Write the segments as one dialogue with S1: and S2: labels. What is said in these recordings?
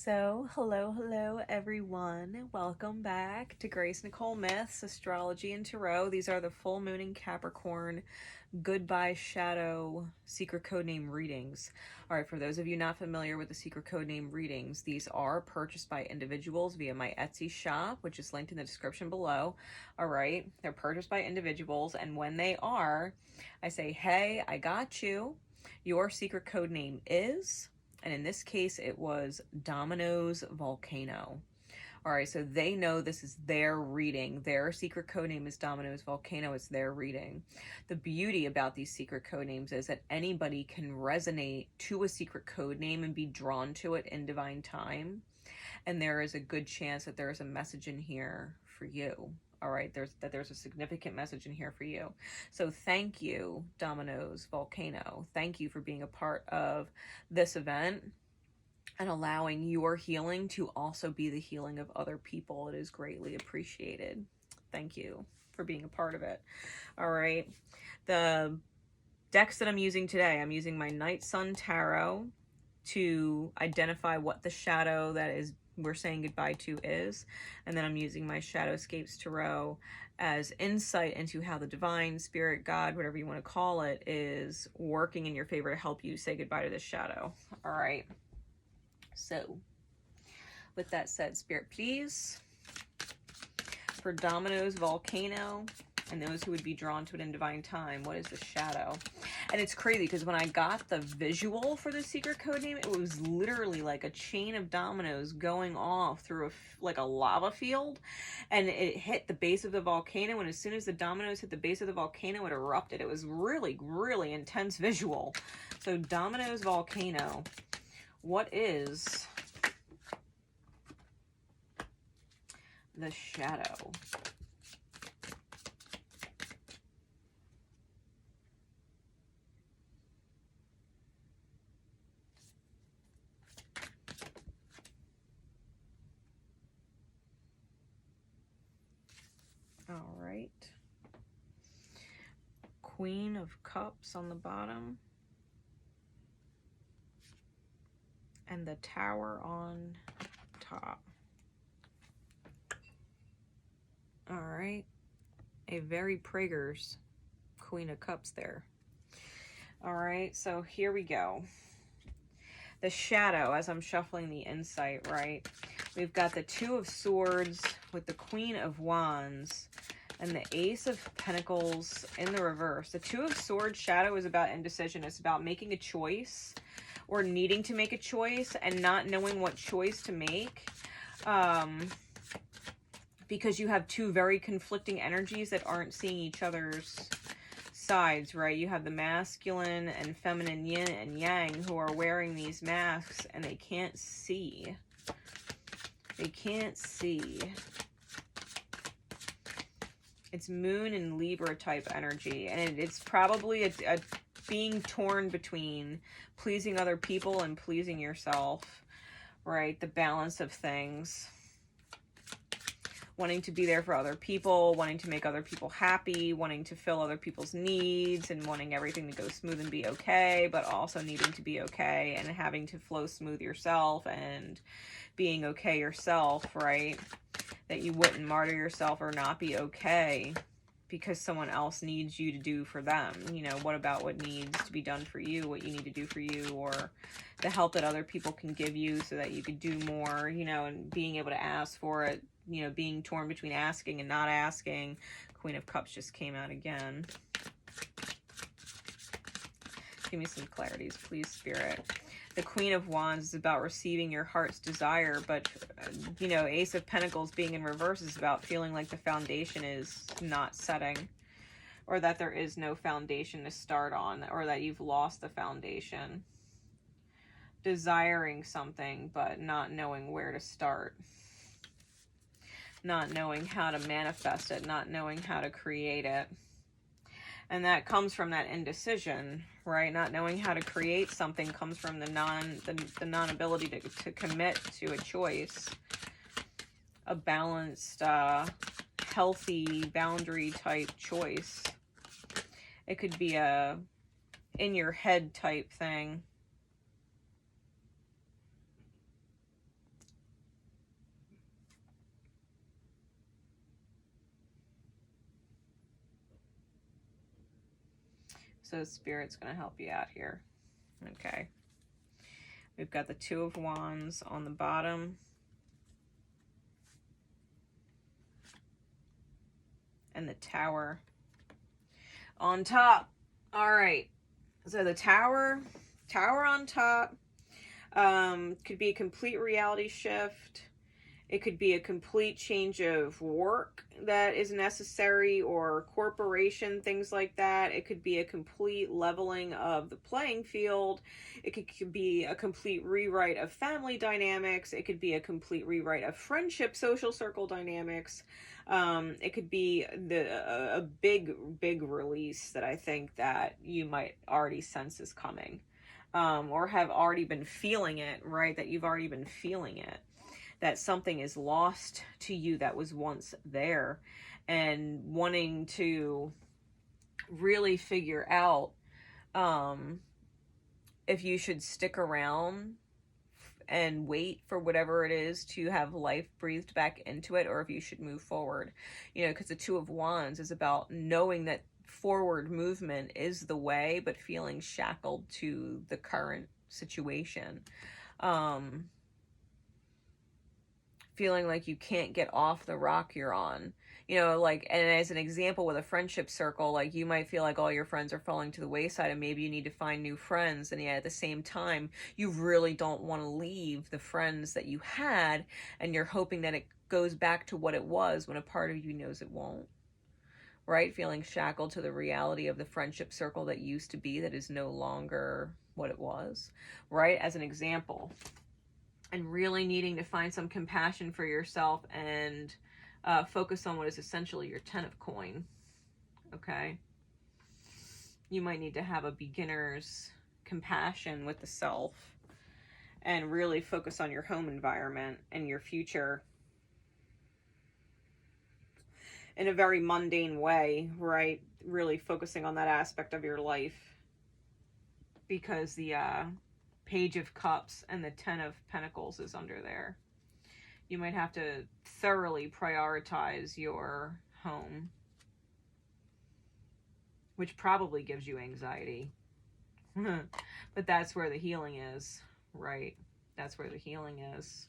S1: Hello everyone. Welcome back to GraceNicoleMyths, Astrology and Tarot. These are the full moon in Capricorn, goodbye shadow secret code name readings. All right, for those of you not familiar with the secret code name readings, these are purchased by individuals via my Etsy shop, which is linked in the description below. All right, they're purchased by individuals, and when they are, I say, hey, I got you. Your secret code name is... and in this case, it was Dominos Volcano. All right, so they know this is their reading. Their secret code name is Dominos Volcano. It's their reading. The beauty about these secret code names is that anybody can resonate to a secret code name and be drawn to it in divine time. And there is a good chance that there is a message in here for you. All right, there's a significant message in here for you. So thank you, Dominos Volcano. Thank you for being a part of this event and allowing your healing to also be the healing of other people. It is greatly appreciated. Thank you for being a part of it. All right, the decks that I'm using today, I'm using my Night Sun Tarot to identify what the shadow that is we're saying goodbye to is, and then I'm using my Shadowscapes Tarot as insight into how the divine spirit, God, whatever you want to call it, is working in your favor to help you say goodbye to this shadow. All right, so with that said, Spirit, please, for Dominos Volcano and those who would be drawn to it in divine time, what is the shadow? And it's crazy because when I got the visual for the secret code name, it was literally like a chain of dominoes going off through like a lava field, and it hit the base of the volcano, and as soon as the dominoes hit the base of the volcano, it erupted. It was really, really intense visual. So Dominos Volcano, what is the shadow? All right, Queen of Cups on the bottom and the Tower on top. All right, a very Prager's Queen of Cups there. All right, so here we go. The shadow, as I'm shuffling the insight, right? We've got the Two of Swords with the Queen of Wands and the Ace of Pentacles in the reverse. The Two of Swords shadow is about indecision. It's about making a choice or needing to make a choice and not knowing what choice to make. Because you have two very conflicting energies that aren't seeing each other's sides, right? You have the masculine and feminine yin and yang who are wearing these masks and they can't see. They can't see. It's moon and Libra type energy, and it's probably a being torn between pleasing other people and pleasing yourself, right? The balance of things. Wanting to be there for other people, wanting to make other people happy, wanting to fill other people's needs, and wanting everything to go smooth and be okay, but also needing to be okay and having to flow smooth yourself and being okay yourself, right? That you wouldn't martyr yourself or not be okay because someone else needs you to do for them. You know, what about what needs to be done for you, what you need to do for you, or the help that other people can give you so that you could do more, you know, and being able to ask for it, you know, being torn between asking and not asking. Queen of Cups just came out again. Give me some clarities, please, Spirit. The Queen of Wands is about receiving your heart's desire, but, you know, Ace of Pentacles being in reverse is about feeling like the foundation is not setting, or that there is no foundation to start on, or that you've lost the foundation. Desiring something, but not knowing where to start. Not knowing how to manifest it, not knowing how to create it. And that comes from that indecision, right? Not knowing how to create something comes from the non-ability to commit to a choice. A balanced, healthy, boundary type choice. It could be a in your head type thing. So Spirit's going to help you out here. Okay. We've got the Two of Wands on the bottom. And the Tower on top. All right. So the Tower on top could be a complete reality shift. It could be a complete change of work that is necessary, or corporation, things like that. It could be a complete leveling of the playing field. It could be a complete rewrite of family dynamics. It could be a complete rewrite of friendship, social circle dynamics. It could be a big release that I think that you might already sense is coming, or have already been feeling it, right? That you've already been feeling it. That something is lost to you that was once there, and wanting to really figure out if you should stick around and wait for whatever it is to have life breathed back into it, or if you should move forward. You know, because the Two of Wands is about knowing that forward movement is the way, but feeling shackled to the current situation. Feeling like you can't get off the rock you're on. You know, like, and as an example with a friendship circle, like you might feel like all your friends are falling to the wayside and maybe you need to find new friends. And yet at the same time, you really don't want to leave the friends that you had, and you're hoping that it goes back to what it was when a part of you knows it won't. Right? Feeling shackled to the reality of the friendship circle that used to be, that is no longer what it was. Right? As an example. And really needing to find some compassion for yourself and focus on what is essentially your 10 of coin. Okay? You might need to have a beginner's compassion with the self and really focus on your home environment and your future in a very mundane way, right? Really focusing on that aspect of your life, because the Page of Cups and the 10 of Pentacles is under there. You might have to thoroughly prioritize your home, which probably gives you anxiety. But that's where the healing is, right? That's where the healing is.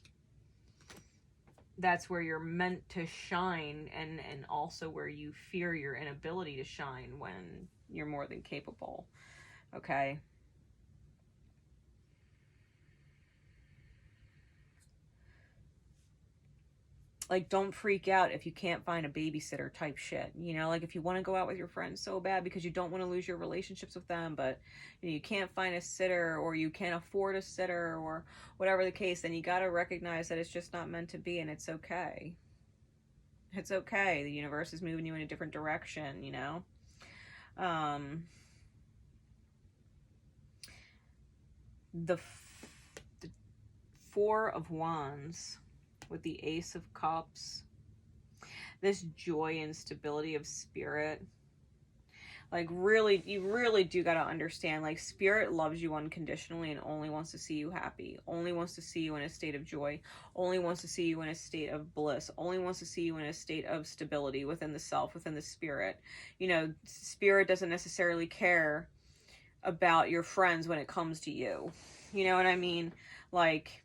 S1: That's where you're meant to shine, and also where you fear your inability to shine when you're more than capable. Okay? Like, don't freak out if you can't find a babysitter type shit. You know, like if you want to go out with your friends so bad because you don't want to lose your relationships with them, but you can't find a sitter, or you can't afford a sitter, or whatever the case, then you got to recognize that it's just not meant to be, and it's okay. It's okay. The universe is moving you in a different direction, you know? The Four of Wands with the Ace of Cups, this joy and stability of spirit. Like, really, you really do got to understand, like, Spirit loves you unconditionally and only wants to see you happy, only wants to see you in a state of joy, only wants to see you in a state of bliss, only wants to see you in a state of stability within the self, within the spirit. You know, Spirit doesn't necessarily care about your friends when it comes to you. You know what I mean? Like,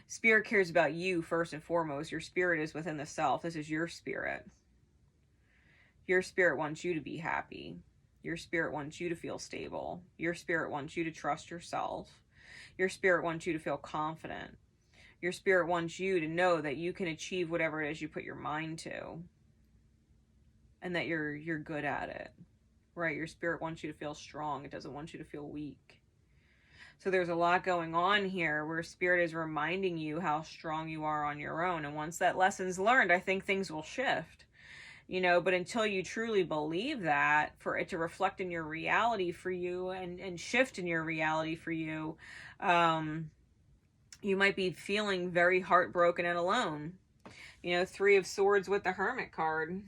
S1: Spirit cares about you first and foremost. Your spirit is within the self. This is your spirit. Your spirit wants you to be happy. Your spirit wants you to feel stable. Your spirit wants you to trust yourself. Your spirit wants you to feel confident. Your spirit wants you to know that you can achieve whatever it is you put your mind to, and that you're good at it. Right? Your spirit wants you to feel strong. It doesn't want you to feel weak. So there's a lot going on here where Spirit is reminding you how strong you are on your own. And once that lesson's learned, I think things will shift. You know, but until you truly believe that, for it to reflect in your reality for you and shift in your reality for you, you might be feeling very heartbroken and alone. You know, Three of Swords with the Hermit card.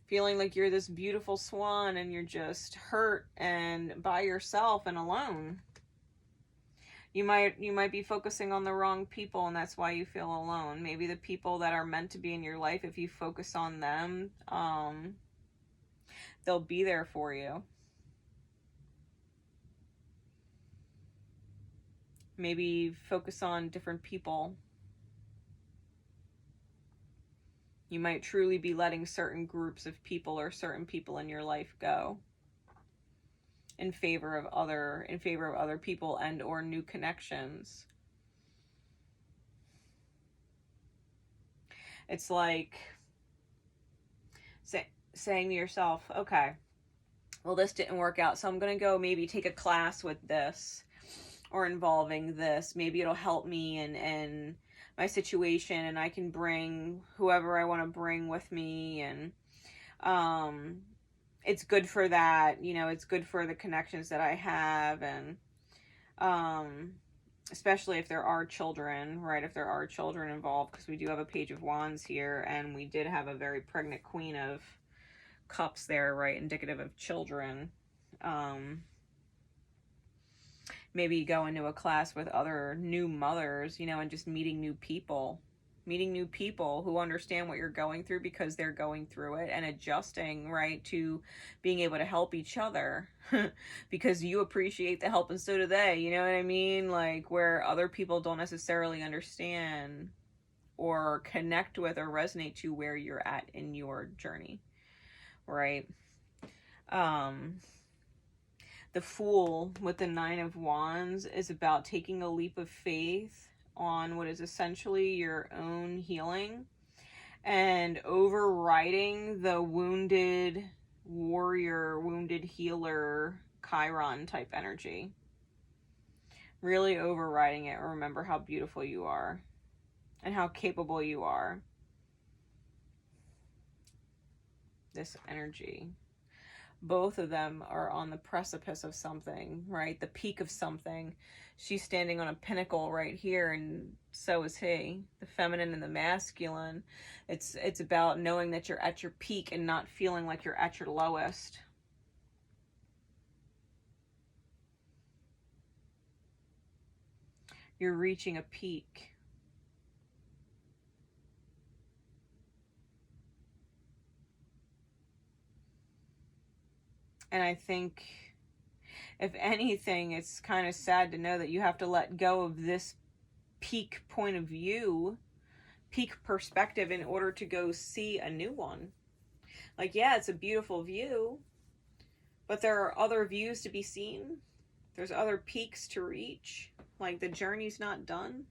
S1: Feeling like you're this beautiful swan and you're just hurt and by yourself and alone. You might be focusing on the wrong people, and that's why you feel alone. Maybe the people that are meant to be in your life, if you focus on them, They'll be there for you. Maybe focus on different people. You might truly be letting certain groups of people or certain people in your life go in favor of other people and or new connections. It's like saying to yourself, okay, well, this didn't work out, so I'm going to go maybe take a class with this or involving this. Maybe it'll help me in my situation, and I can bring whoever I want to bring with me, and it's good for that, you know, it's good for the connections that I have, and especially if there are children, right? If there are children involved, because we do have a Page of Wands here, and we did have a very pregnant Queen of Cups there, right? Indicative of children. Maybe go into a class with other new mothers, you know, and just meeting new people who understand what you're going through because they're going through it, and adjusting, right, to being able to help each other because you appreciate the help and so do they, you know what I mean? Like, where other people don't necessarily understand or connect with or resonate to where you're at in your journey, right? The Fool with the Nine of Wands is about taking a leap of faith on what is essentially your own healing and overriding the wounded warrior, wounded healer, Chiron type energy. Really overriding it. Remember how beautiful you are and how capable you are. This energy. Both of them are on the precipice of something, right? The peak of something. She's standing on a pinnacle right here, and so is he. The feminine and the masculine. It's about knowing that you're at your peak and not feeling like you're at your lowest. You're reaching a peak. And I think, if anything, it's kind of sad to know that you have to let go of this peak point of view, peak perspective, in order to go see a new one. Like, yeah, it's a beautiful view, but there are other views to be seen. There's other peaks to reach. Like, the journey's not done.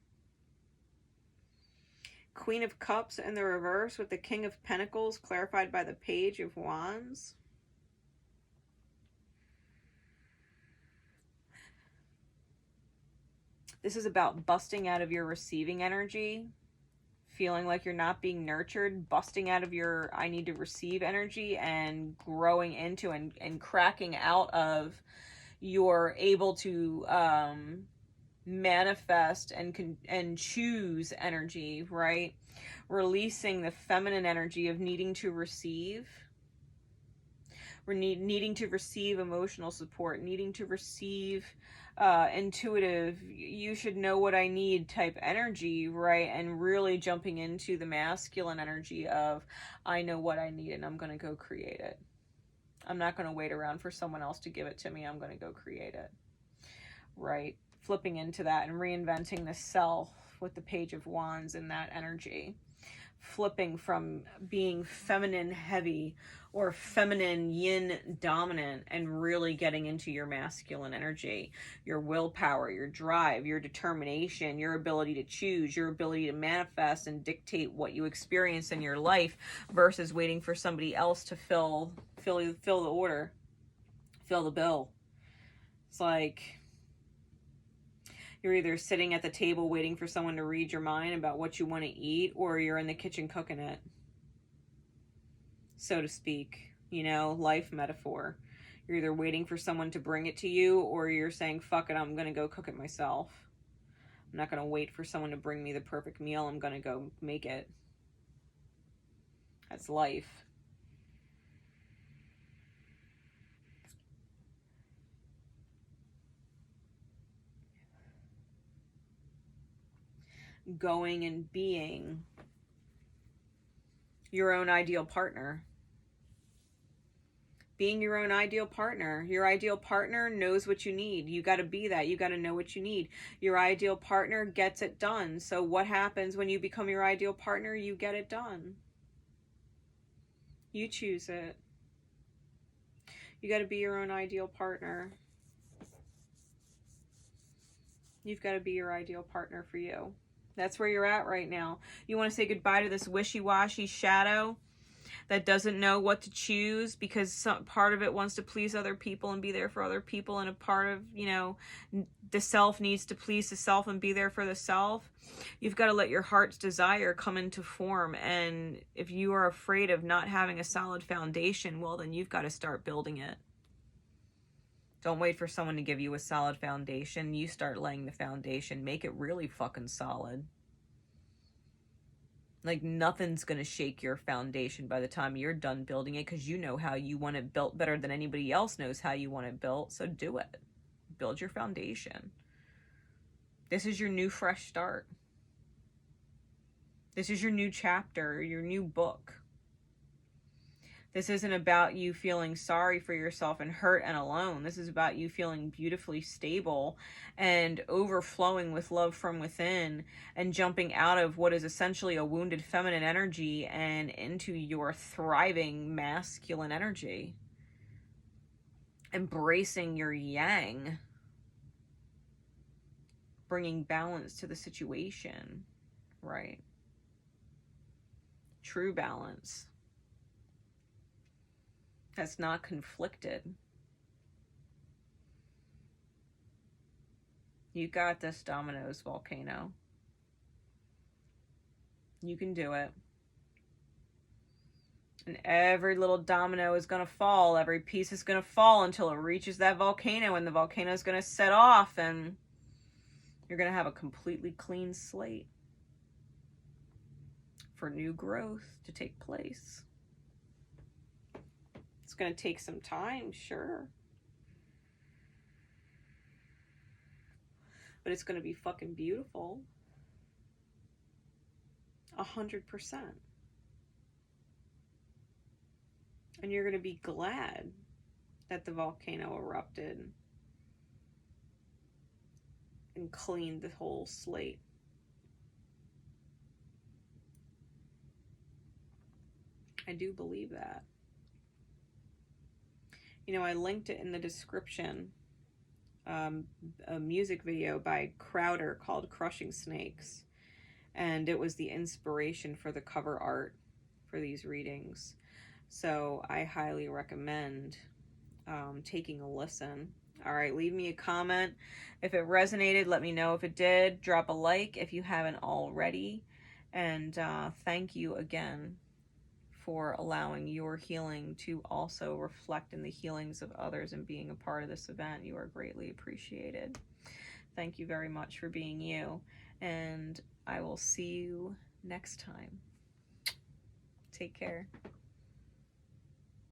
S1: Queen of Cups in the reverse with the King of Pentacles clarified by the Page of Wands. This is about busting out of your receiving energy, feeling like you're not being nurtured, busting out of your I need to receive energy, and growing into and cracking out of your able to manifest and choose energy, right? Releasing the feminine energy of needing to receive. We're needing to receive emotional support, needing to receive intuitive, you should know what I need type energy, right? And really jumping into the masculine energy of, I know what I need and I'm going to go create it. I'm not going to wait around for someone else to give it to me. I'm going to go create it, right? Flipping into that and reinventing the self with the Page of Wands in that energy. Flipping from being feminine heavy or feminine yin dominant and really getting into your masculine energy, your willpower, your drive, your determination, your ability to choose, your ability to manifest and dictate what you experience in your life, versus waiting for somebody else to fill the order, fill the bill. It's like you're either sitting at the table waiting for someone to read your mind about what you want to eat, or you're in the kitchen cooking it, so to speak. You know, life metaphor. You're either waiting for someone to bring it to you, or you're saying, fuck it, I'm going to go cook it myself. I'm not going to wait for someone to bring me the perfect meal. I'm going to go make it. That's life. Going and being your own ideal partner. Being your own ideal partner. Your ideal partner knows what you need. You got to be that. You got to know what you need. Your ideal partner gets it done. So what happens when you become your ideal partner? You get it done. You choose it. You got to be your own ideal partner. You've got to be your ideal partner for you. That's where you're at right now. You want to say goodbye to this wishy-washy shadow that doesn't know what to choose because some part of it wants to please other people and be there for other people, and a part of, you know, the self needs to please the self and be there for the self. You've got to let your heart's desire come into form, and if you are afraid of not having a solid foundation, well, then you've got to start building it. Don't wait for someone to give you a solid foundation. You start laying the foundation. Make it really fucking solid. Like, nothing's going to shake your foundation by the time you're done building it, because you know how you want it built better than anybody else knows how you want it built. So do it. Build your foundation. This is your new fresh start. This is your new chapter, your new book. This isn't about you feeling sorry for yourself and hurt and alone. This is about you feeling beautifully stable and overflowing with love from within, and jumping out of what is essentially a wounded feminine energy and into your thriving masculine energy. Embracing your yang. Bringing balance to the situation, right? True balance. That's not conflicted. You got this, Dominos Volcano. You can do it. And every little domino is going to fall. Every piece is going to fall until it reaches that volcano, and the volcano is going to set off, and you're going to have a completely clean slate for new growth to take place. It's going to take some time, sure. But it's going to be fucking beautiful. 100%. And you're going to be glad that the volcano erupted and cleaned the whole slate. I do believe that. You know, I linked it in the description, a music video by Crowder called Crushing Snakes. And it was the inspiration for the cover art for these readings. So I highly recommend taking a listen. All right, leave me a comment. If it resonated, let me know if it did. Drop a like if you haven't already. And thank you again for allowing your healing to also reflect in the healings of others and being a part of this event. You are greatly appreciated. Thank you very much for being you, and I will see you next time. Take care.